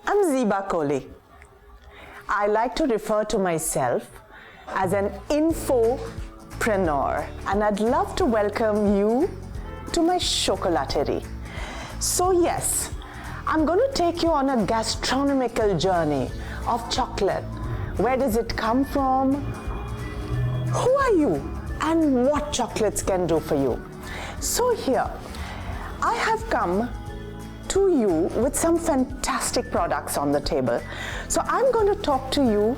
I'm Zeba Kohli. I like to refer to myself as an infopreneur, and I'd love to welcome you to my chocolaterie. So yes, I'm going to take you on a gastronomical journey of chocolate. Where does it come from? Who are you? And what chocolates can do for you? So here, I have come to you with some fantastic products on the table. So I'm going to talk to you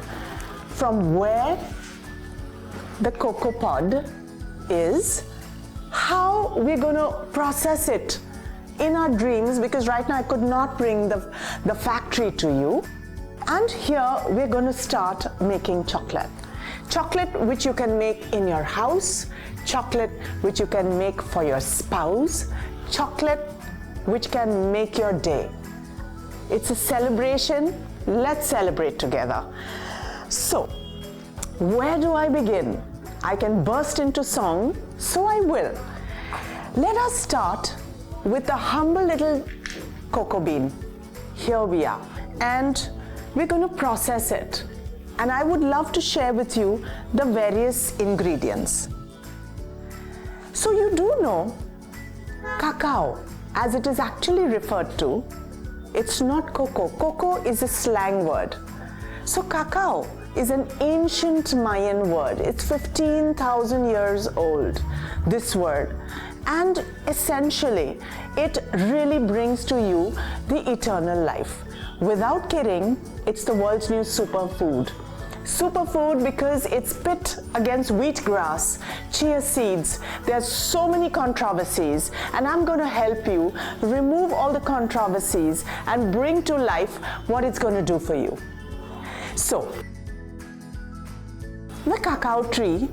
from where the cocoa pod is, how we're going to process it in our dreams, because right now I could not bring the factory to you. And here we're going to start making chocolate. Chocolate which you can make in your house, chocolate which you can make for your spouse, chocolate which can make your day. It's a celebration. Let's celebrate together. So, where do I begin? I can burst into song, so I will. Let us start with the humble little cocoa bean. Here we are. And we're going to process it. And I would love to share with you the various ingredients. So you do know cacao, as it is actually referred to, it's not cocoa. Cocoa is a slang word. So cacao is an ancient Mayan word. It's 15,000 years old, this word. And essentially, it really brings to you the eternal life. Without kidding, it's the world's new superfood. Superfood because it's pit against wheatgrass, chia seeds. There's so many controversies, and I'm going to help you remove all the controversies and bring to life what it's going to do for you. So, the cacao tree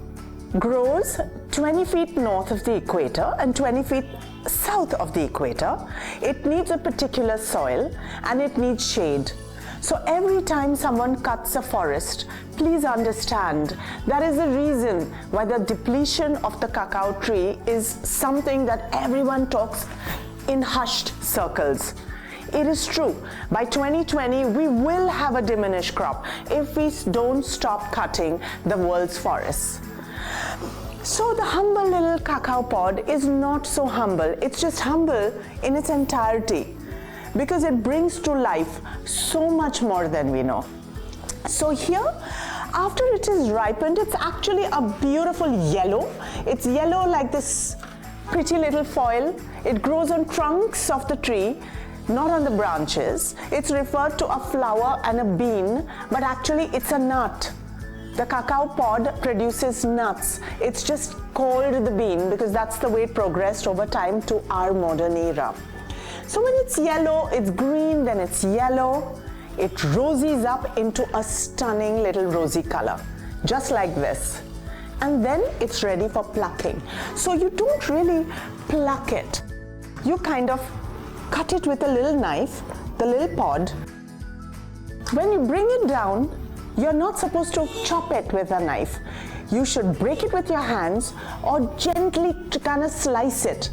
grows 20 feet north of the equator and 20 feet south of the equator. It needs a particular soil and it needs shade. So every time someone cuts a forest, please understand that is the reason why the depletion of the cacao tree is something that everyone talks in hushed circles. It is true. By 2020, we will have a diminished crop if we don't stop cutting the world's forests. So the humble little cacao pod is not so humble. It's just humble in its entirety, because it brings to life so much more than we know. So here, after it is ripened, it's actually a beautiful yellow. It's yellow like this pretty little foil. It grows on trunks of the tree, not on the branches. It's referred to a flower and a bean, but actually it's a nut. The cacao pod produces nuts. It's just called the bean because that's the way it progressed over time to our modern era. So when it's yellow, it's green, then it's yellow. It rosies up into a stunning little rosy color, just like this. And then it's ready for plucking. So you don't really pluck it. You kind of cut it with a little knife, the little pod. When you bring it down, you're not supposed to chop it with a knife. You should break it with your hands or gently to kind of slice it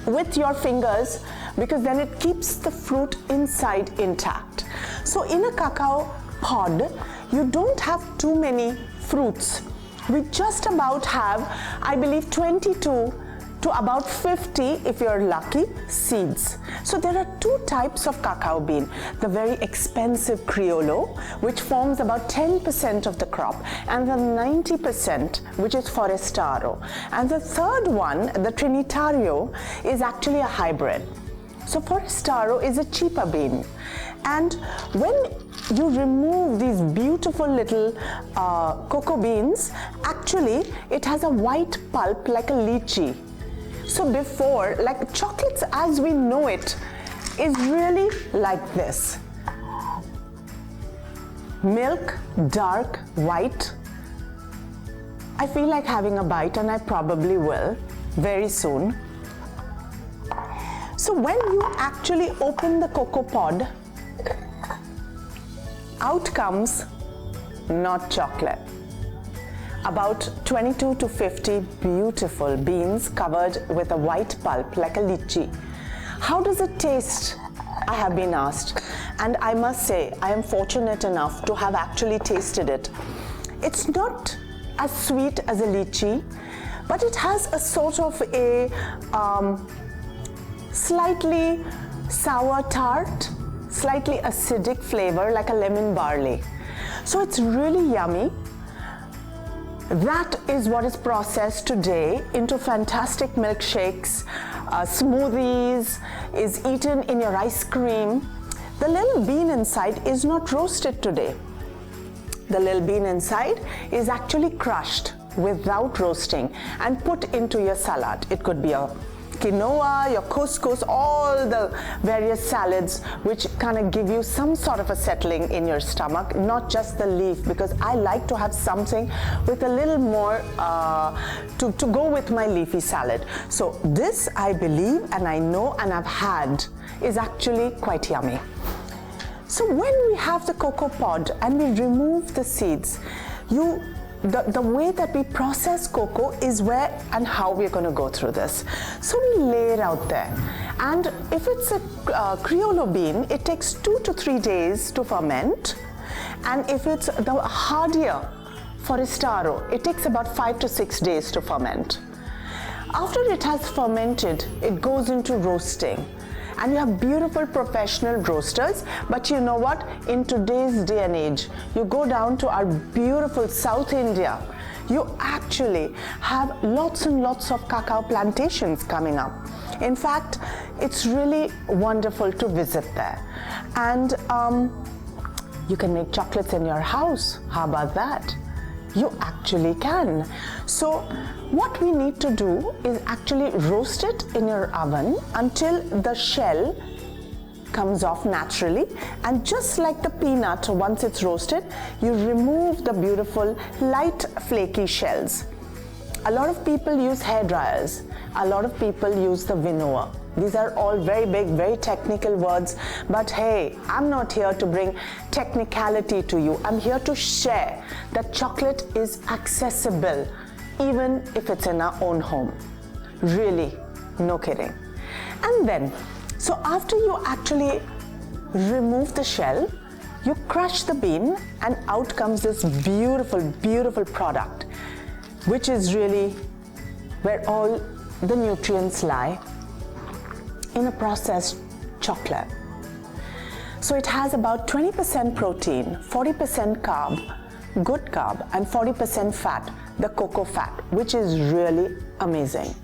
with your fingers, because then it keeps the fruit inside intact. So in a cacao pod, you don't have too many fruits. We just about have, I believe, 22 to about 50, if you're lucky, seeds. So there are two types of cacao bean. The very expensive Criollo, which forms about 10% of the crop, and the 90%, which is Forastero. And the third one, the Trinitario, is actually a hybrid. So Forastero is a cheaper bean. And when you remove these beautiful little cocoa beans, actually it has a white pulp like a lychee. So before, like chocolates as we know it, is really like this. Milk, dark, white. I feel like having a bite, and I probably will very soon. So when you actually open the cocoa pod, out comes not chocolate. About 22 to 50 beautiful beans covered with a white pulp like a lychee. How does it taste? I have been asked, and I must say I am fortunate enough to have actually tasted it. It's not as sweet as a lychee, but it has a sort of a slightly sour tart, slightly acidic flavor like a lemon barley. So it's really yummy. That is what is processed today into fantastic milkshakes, smoothies, is eaten in your ice cream. The little bean inside is not roasted today. The little bean inside is actually crushed without roasting and put into your salad. It could be a quinoa, your couscous, all the various salads which kind of give you some sort of a settling in your stomach, not just the leaf, because I like to have something with a little more to go with my leafy salad. So this, I believe and I know and I've had, is actually quite yummy. So when we have the cocoa pod and we remove the seeds, the way that we process cocoa is where and how we're going to go through this. So we lay it out there. And if it's a Criollo bean, it takes 2 to 3 days to ferment. And if it's the hardier Forastero, it takes about 5 to 6 days to ferment. After it has fermented, it goes into roasting. And you have beautiful professional roasters, but you know what? In today's day and age, you go down to our beautiful South India, you actually have lots and lots of cacao plantations coming up. In fact, it's really wonderful to visit there. And you can make chocolates in your house. How about that? You actually can. So what we need to do is actually roast it in your oven until the shell comes off naturally, and just like the peanut, once it's roasted, you remove the beautiful light flaky shells. A lot of people use hair dryers. A lot of people use the winnower. These are all very big, very technical words, but hey, I'm not here to bring technicality to you. I'm here to share that chocolate is accessible, even if it's in our own home. Really, no kidding. And then, so after you actually remove the shell, you crush the bean and out comes this beautiful, beautiful product, which is really where all the nutrients lie in a processed chocolate. So it has about 20% protein, 40% carb, good carb, and 40% fat, the cocoa fat, which is really amazing.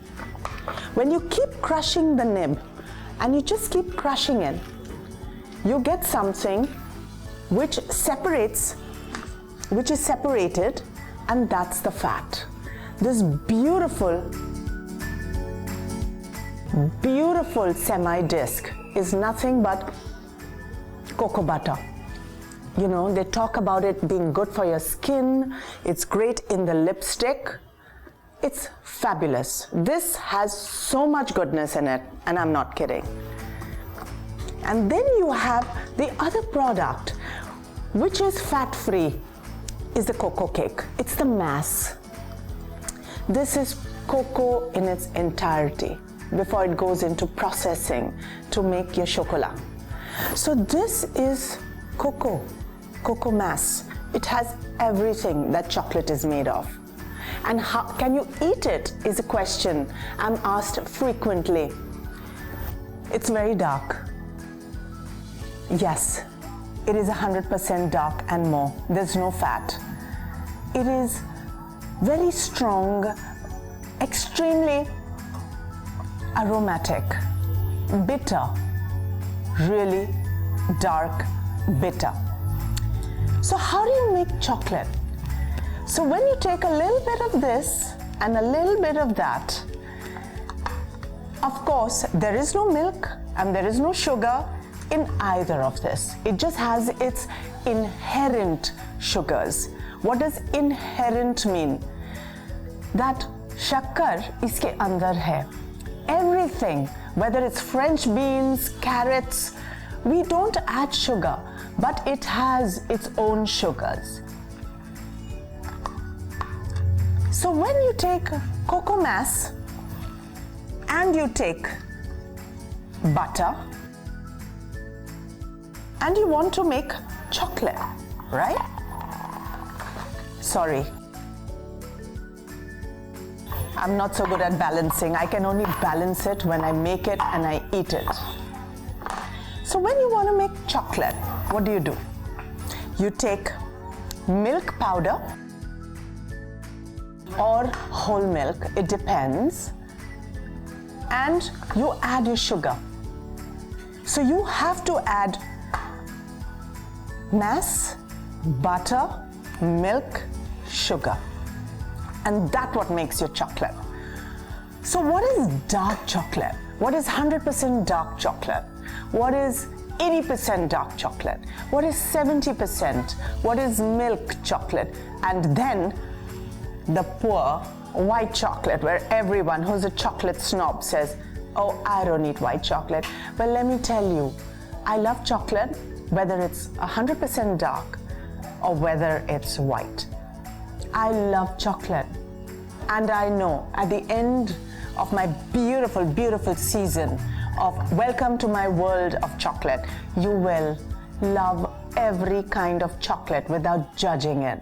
When you keep crushing the nib and you just keep crushing it, you get something which separates, which is separated, and that's the fat. This beautiful semi-disc is nothing but cocoa butter. You know, they talk about it being good for your skin. It's great in the lipstick. It's fabulous. This has so much goodness in it, and I'm not kidding. And then you have the other product, which is fat-free, is the cocoa cake. It's the mass. This is cocoa in its entirety before it goes into processing to make your chocolat. So this is cocoa mass. It has everything that chocolate is made of. And how can you eat it is a question I'm asked frequently. It's very dark. Yes, it is 100% dark and more. There's no fat. It is very strong, extremely aromatic, bitter, really dark, bitter. So how do you make chocolate? So when you take a little bit of this and a little bit of that, of course, there is no milk and there is no sugar in either of this. It just has its inherent sugars. What does inherent mean? That shakkar iske andar hai. Everything, whether it's French beans, carrots, we don't add sugar, but it has its own sugars. So when you take cocoa mass and you take butter, and you want to make chocolate, right? Sorry, I'm not so good at balancing. I can only balance it when I make it and I eat it. So when you want to make chocolate, what do? You take milk powder or whole milk, it depends, and you add your sugar. So you have to add mass, butter, milk, sugar, and that's what makes your chocolate. So what is dark chocolate? What is 100% dark chocolate? What is 80% dark chocolate? What is 70%? What is milk chocolate? And then the poor white chocolate, where everyone who's a chocolate snob says, oh, I don't eat white chocolate. But let me tell you, I love chocolate, whether it's 100% dark or whether it's white. I love chocolate. And I know at the end of my beautiful, beautiful season of Welcome to My World of Chocolate, you will love every kind of chocolate without judging it.